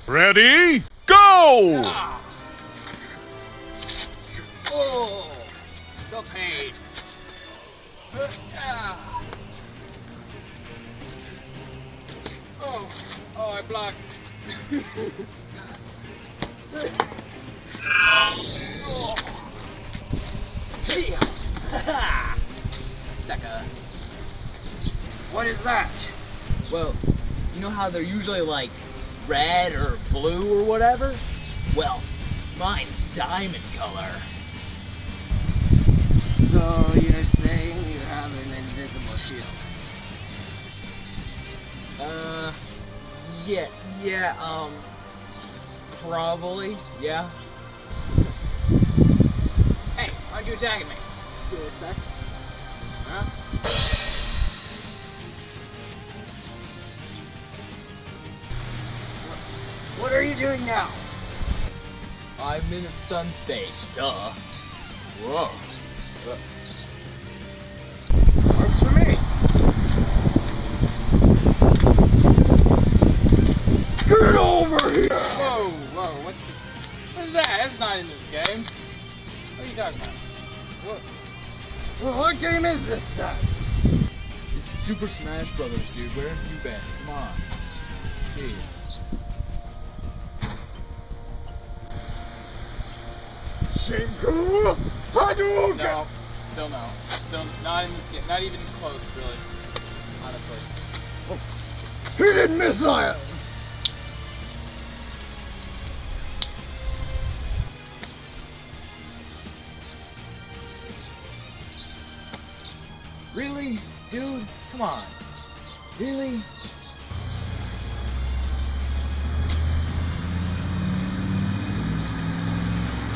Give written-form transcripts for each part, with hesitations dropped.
Ready? Go! Ah. Oh, the pain. Ah. Oh, I blocked. Oh. Sucker. What is that? Well, you know how they're usually like red or blue or whatever? Well, mine's diamond color. So you're saying you have an invisible shield? Yeah, probably, yeah. Hey, why aren't you attacking me? Give a sec. Huh? What are you doing now? I'm in a sun state, duh. Whoa. Works for me. Get over here! Whoa, what is that? That's not in this game. What are you talking about? What game is this then? This is Super Smash Brothers, dude. Where have you been? Come on. Jeez. Shinku Hadouken! No, still no. Still not in this game. Not even close, really. Honestly. Hidden missiles! Really? Dude? Come on. Really?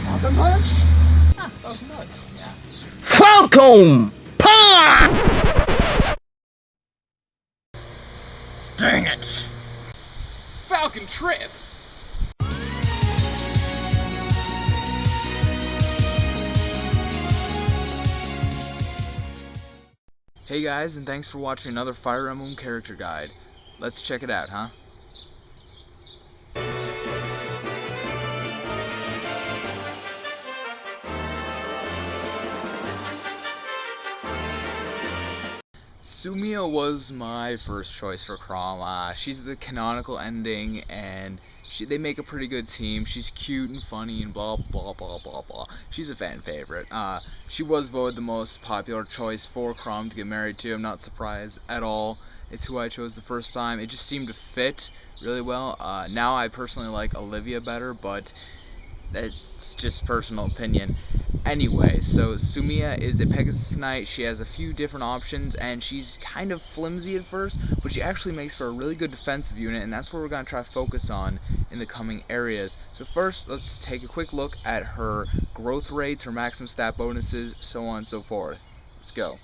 Falcon Punch? Falcon Punch. Yeah. Falcon Punch! Dang it! Falcon Trip! Hey guys, and thanks for watching another Fire Emblem character guide. Let's check it out, huh? Sumia was my first choice for Crom. She's the canonical ending, and they make a pretty good team. She's cute and funny and blah blah blah blah blah. She's a fan favorite. She was voted the most popular choice for Crom to get married to. I'm not surprised at all. It's who I chose the first time. It just seemed to fit really well. Now I personally like Olivia better, but that's just personal opinion. Anyway, so Sumia is a Pegasus Knight. She has a few different options, and she's kind of flimsy at first, but she actually makes for a really good defensive unit, and that's what we're going to try to focus on in the coming areas. So first, let's take a quick look at her growth rates, her maximum stat bonuses, so on and so forth. Let's go.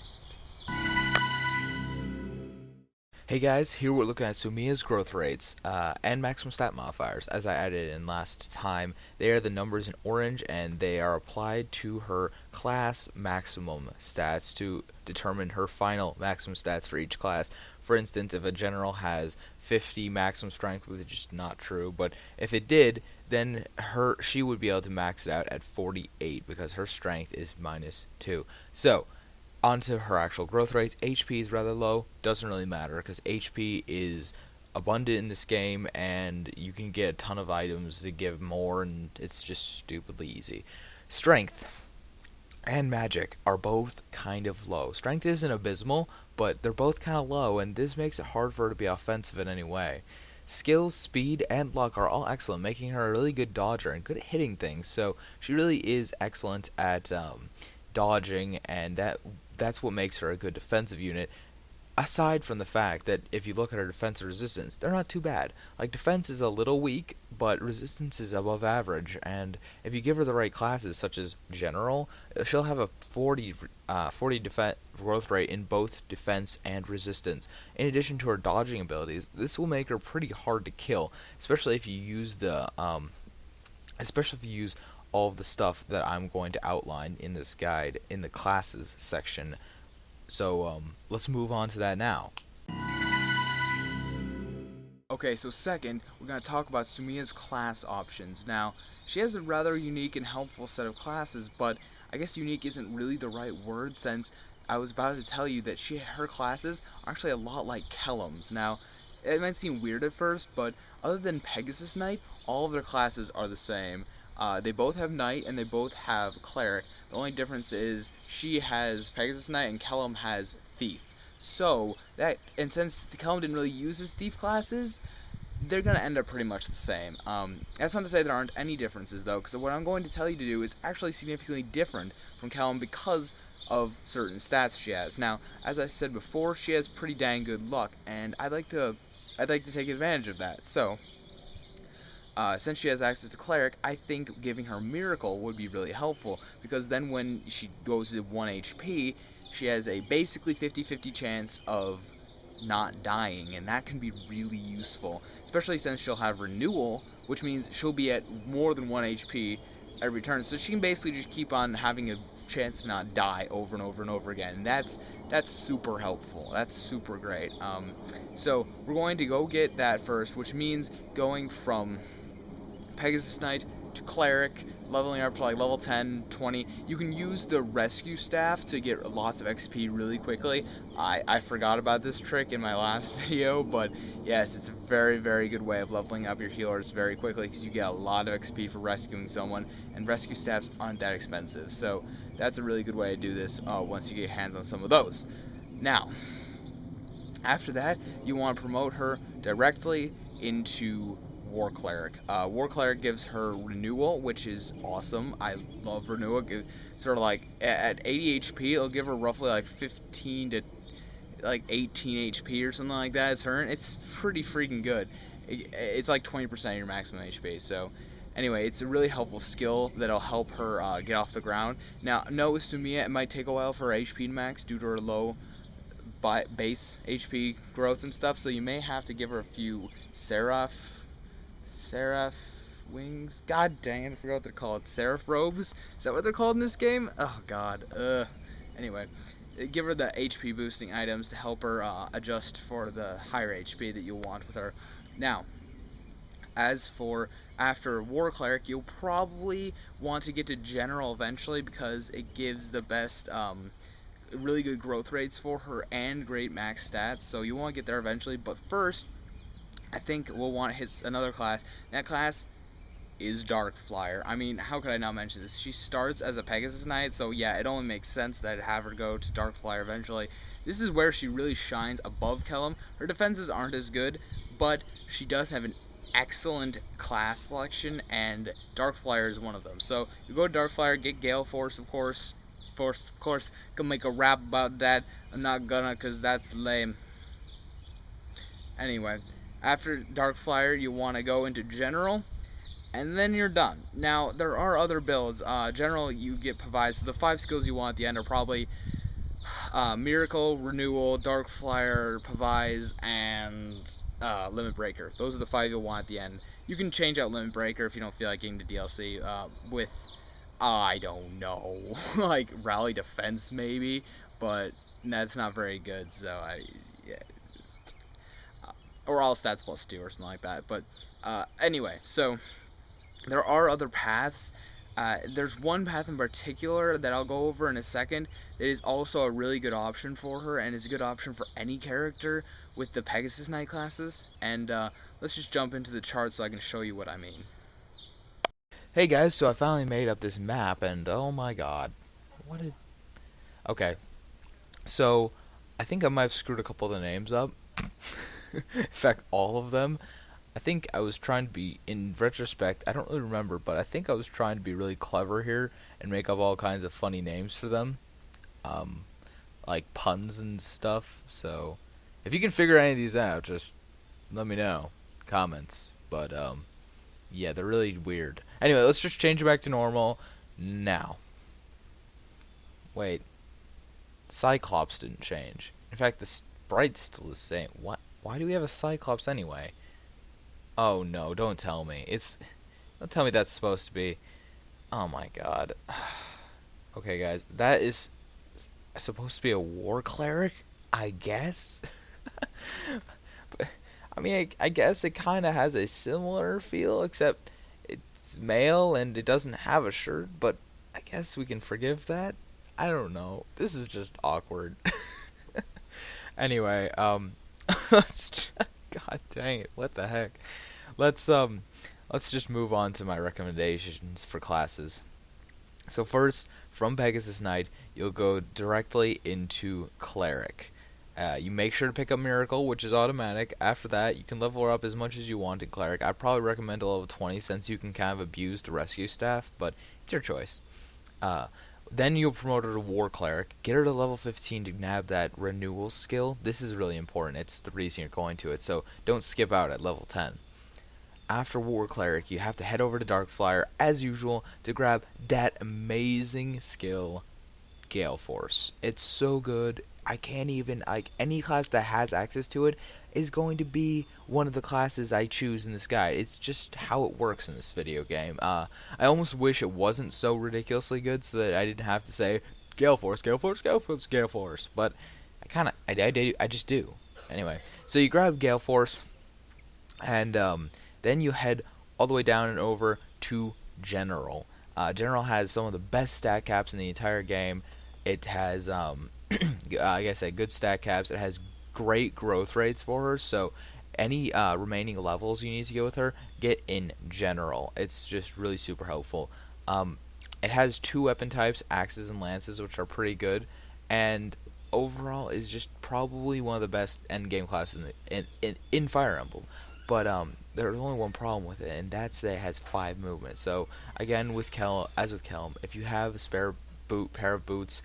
Hey guys, here we're looking at Sumia's growth rates and maximum stat modifiers as I added in last time. They are the numbers in orange, and they are applied to her class maximum stats to determine her final maximum stats for each class. For instance, if a general has 50 maximum strength, which is not true, but if it did, then she would be able to max it out at 48 because her strength is -2. So onto her actual growth rates. HP is rather low, doesn't really matter because HP is abundant in this game and you can get a ton of items to give more, and it's just stupidly easy. Strength and magic are both kind of low. Strength isn't abysmal, but they're both kind of low, and this makes it hard for her to be offensive in any way. Skills, speed, and luck are all excellent, making her a really good dodger and good at hitting things, so she really is excellent at dodging, and that's what makes her a good defensive unit. Aside from the fact that if you look at her defense and resistance, they're not too bad. Like, defense is a little weak, but resistance is above average, and if you give her the right classes, such as general, she'll have a 40 growth rate in both defense and resistance. In addition to her dodging abilities, this will make her pretty hard to kill, especially if you use all of the stuff that I'm going to outline in this guide in the classes section. So let's move on to that now. Okay, so second, we're going to talk about Sumia's class options. Now, she has a rather unique and helpful set of classes, but I guess unique isn't really the right word since I was about to tell you that her classes are actually a lot like Kellum's. Now, it might seem weird at first, but other than Pegasus Knight, all of their classes are the same. They both have Knight and they both have Cleric. The only difference is she has Pegasus Knight and Kellum has Thief. So, and since Kellum didn't really use his Thief classes, they're going to end up pretty much the same. That's not to say there aren't any differences, though, because what I'm going to tell you to do is actually significantly different from Kellum because of certain stats she has. Now, as I said before, she has pretty dang good luck, and I'd like to take advantage of that. So, since she has access to Cleric, I think giving her Miracle would be really helpful, because then when she goes to 1 HP, she has a basically 50-50 chance of not dying, and that can be really useful, especially since she'll have Renewal, which means she'll be at more than 1 HP every turn, so she can basically just keep on having a chance to not die over and over and over again, and that's super helpful. That's super great. So we're going to go get that first, which means going from Pegasus Knight to Cleric, leveling up to like level 10, 20. You can use the Rescue Staff to get lots of XP really quickly. I forgot about this trick in my last video, but yes, it's a very, very good way of leveling up your healers very quickly because you get a lot of XP for rescuing someone, and Rescue Staffs aren't that expensive. So that's a really good way to do this once you get your hands on some of those. Now, after that, you want to promote her directly into War Cleric. War Cleric gives her Renewal, which is awesome. I love Renewal. Sort of like at 80 HP, it'll give her roughly like 15 to like 18 HP or something like that. It's pretty freaking good. It's like 20% of your maximum HP. So anyway, it's a really helpful skill that'll help her get off the ground. Now, no, with Sumia, it might take a while for her HP to max due to her low base HP growth and stuff, so you may have to give her a few Seraph wings. God dang it, I forgot what they're called. Seraph robes? Is that what they're called in this game? Oh god. Anyway, give her the HP boosting items to help her adjust for the higher HP that you'll want with her. Now, as for after War Cleric, you'll probably want to get to General eventually because it gives the best really good growth rates for her and great max stats, so you want to get there eventually. But first, I think we'll want to hit another class. That class is Dark Flyer. I mean, how could I not mention this? She starts as a Pegasus Knight, so yeah, it only makes sense that I'd have her go to Dark Flyer eventually. This is where she really shines above Kellum. Her defenses aren't as good, but she does have an excellent class selection, and Dark Flyer is one of them. So you go to Dark Flyer, get Gale Force, of course. Can make a rap about that. I'm not gonna, cause that's lame. Anyway, after Dark Flyer, you want to go into General, and then you're done. Now, there are other builds. General, you get provides, so the 5 skills you want at the end are probably Miracle, Renewal, Dark Flyer, Provise, and Limit Breaker. Those are the 5 you'll want at the end. You can change out Limit Breaker if you don't feel like getting the DLC with, I don't know, like Rally Defense maybe, but that's not very good, so yeah. Or All Stats plus 2 or something like that. But anyway, so there are other paths. There's one path in particular that I'll go over in a second that is also a really good option for her and is a good option for any character with the Pegasus Knight classes. And let's just jump into the chart so I can show you what I mean. Hey guys, so I finally made up this map, and oh my god. Okay, so I think I might have screwed a couple of the names up. In fact, all of them. I think I was trying to be, in retrospect, I don't really remember, but I think I was trying to be really clever here and make up all kinds of funny names for them. Like puns and stuff. So, if you can figure any of these out, just let me know. Comments. But, yeah, they're really weird. Anyway, let's just change it back to normal now. Wait. Cyclops didn't change. In fact, the sprite's still the same. What? Why do we have a Cyclops anyway? Oh no, don't tell me. Don't tell me that's supposed to be. Oh my god. Okay, guys, that is supposed to be a War Cleric, I guess? But I mean, I guess it kind of has a similar feel, except it's male and it doesn't have a shirt, but I guess we can forgive that. I don't know. This is just awkward. Anyway, God dang it, what the heck? Let's let's just move on to my recommendations for classes. So first, from Pegasus Knight, you'll go directly into Cleric. You make sure to pick up Miracle, which is automatic. After that, you can level her up as much as you want in Cleric. I'd probably recommend a level 20 since you can kind of abuse the rescue staff, but it's your choice. Then you'll promote her to War Cleric. Get her to level 15 to nab that renewal skill. This is really important. It's the reason you're going to it, so don't skip out at level 10. After War Cleric, you have to head over to Dark Flyer, as usual, to grab that amazing skill, Gale Force. It's so good. I can't even, like, any class that has access to it is going to be one of the classes I choose in this guide. It's just how it works in this video game. I almost wish it wasn't so ridiculously good so that I didn't have to say, Gale Force, Gale Force, Gale Force, Gale Force. But I just do. Anyway, so you grab Gale Force, and then you head all the way down and over to General. General has some of the best stat caps in the entire game. It has, like I said, good stat caps. It has great growth rates for her, so any remaining levels you need to get with her, get in General. It's just really super helpful. It has 2 weapon types, axes and lances, which are pretty good, and overall is just probably one of the best endgame classes in Fire Emblem. But there's only one problem with it, and that's that it has 5 movements. So again, as with Kelm, if you have a spare pair of boots,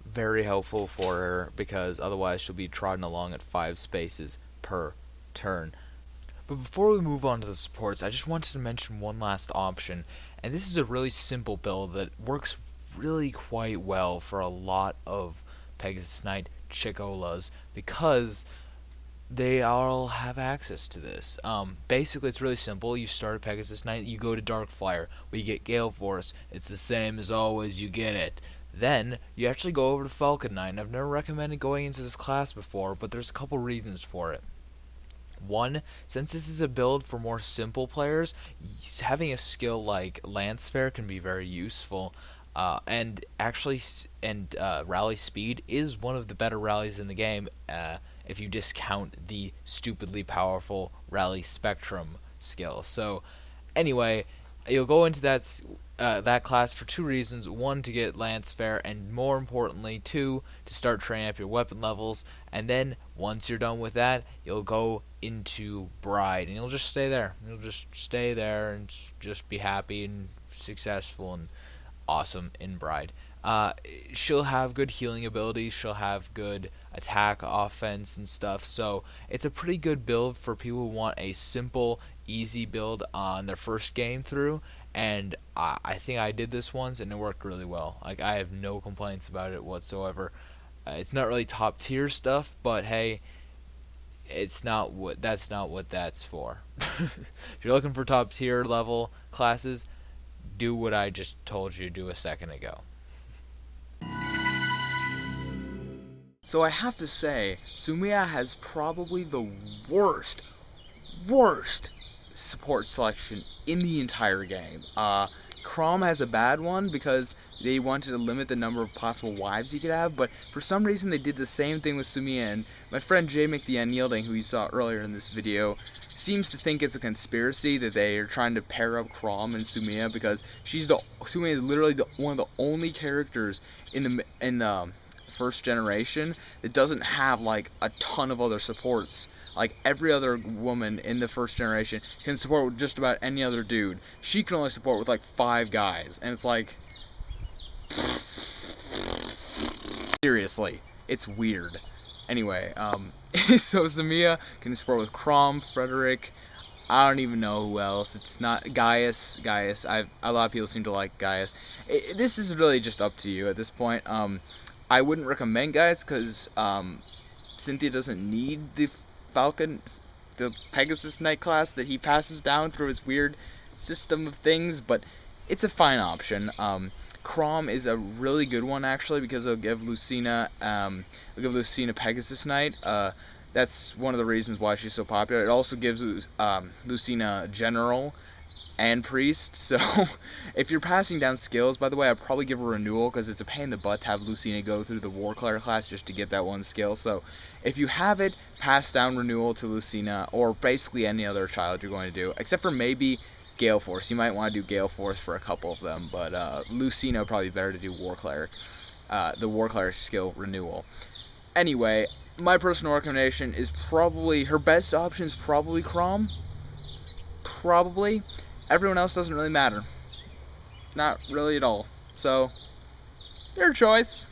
very helpful for her, because otherwise she'll be trotting along at 5 spaces per turn. But before we move on to the supports, I just wanted to mention one last option, and this is a really simple build that works really quite well for a lot of Pegasus Knight Chicolas, because they all have access to this. Basically, it's really simple. You start at Pegasus Knight, you go to Dark Flyer, we get Gale Force. It's the same as always, you get it. Then, you actually go over to Falcon Knight, and I've never recommended going into this class before, but there's a couple reasons for it. One, since this is a build for more simple players, having a skill like Lance Fair can be very useful. And Rally Speed is one of the better rallies in the game, if you discount the stupidly powerful Rally Spectrum skill. So, anyway, you'll go into that class for 2 reasons. 1, to get Lance Fair, and more importantly, 2, to start training up your weapon levels. And then, once you're done with that, you'll go into Bride, and you'll just stay there. You'll just stay there and just be happy and successful and awesome in Bride. She'll have good healing abilities, she'll have good attack, offense, and stuff, so it's a pretty good build for people who want a simple, easy build on their first game through, and I think I did this once, and it worked really well. Like, I have no complaints about it whatsoever. It's not really top tier stuff, but hey, that's not what that's for. If you're looking for top tier level classes, do what I just told you to do a second ago. So I have to say, Sumia has probably the worst support selection in the entire game. Chrom has a bad one because they wanted to limit the number of possible wives he could have, but for some reason they did the same thing with Sumia, and my friend J. McTheUnyielding, who you saw earlier in this video, seems to think it's a conspiracy that they are trying to pair up Chrom and Sumia, because Sumia is literally one of the only characters in the first generation that doesn't have like a ton of other supports. Like, every other woman in the first generation can support with just about any other dude. She can only support with like 5 guys, and it's like, seriously, it's weird. Anyway, so Sumia can support with Chrom, Frederick, I don't even know who else. It's not Gaius. A lot of people seem to like Gaius. This is really just up to you at this point. I wouldn't recommend Gaius because Cynthia doesn't need the Pegasus Knight class that he passes down through his weird system of things, but it's a fine option. Chrom is a really good one, actually, because it'll give Lucina Pegasus Knight. That's one of the reasons why she's so popular. It also gives Lucina General and Priest, so if you're passing down skills, by the way, I'd probably give her Renewal, because it's a pain in the butt to have Lucina go through the War Cleric class just to get that one skill. So if you have it, pass down Renewal to Lucina, or basically any other child you're going to do, except for maybe Gale Force. You might want to do Gale Force for a couple of them, but Lucina would probably be better to do War Cleric. The War Cleric skill, Renewal. Anyway, my personal recommendation is probably, her best option is probably Crom. Probably. Everyone else doesn't really matter. Not really at all. So, your choice.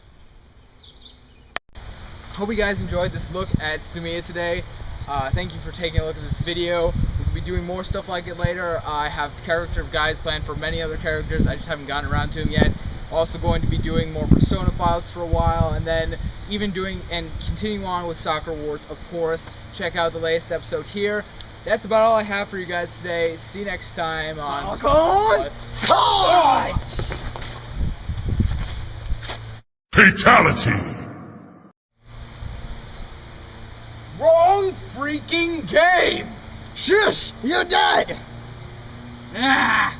Hope you guys enjoyed this look at Sumia today. Thank you for taking a look at this video. We'll be doing more stuff like it later. I have character guides planned for many other characters. I just haven't gotten around to them yet. Also going to be doing more Persona files for a while, and then even doing and continuing on with Soccer Wars, of course. Check out the latest episode here. That's about all I have for you guys today. See you next time on Fatality! Wrong freaking game! Shush! You're dead! Ah!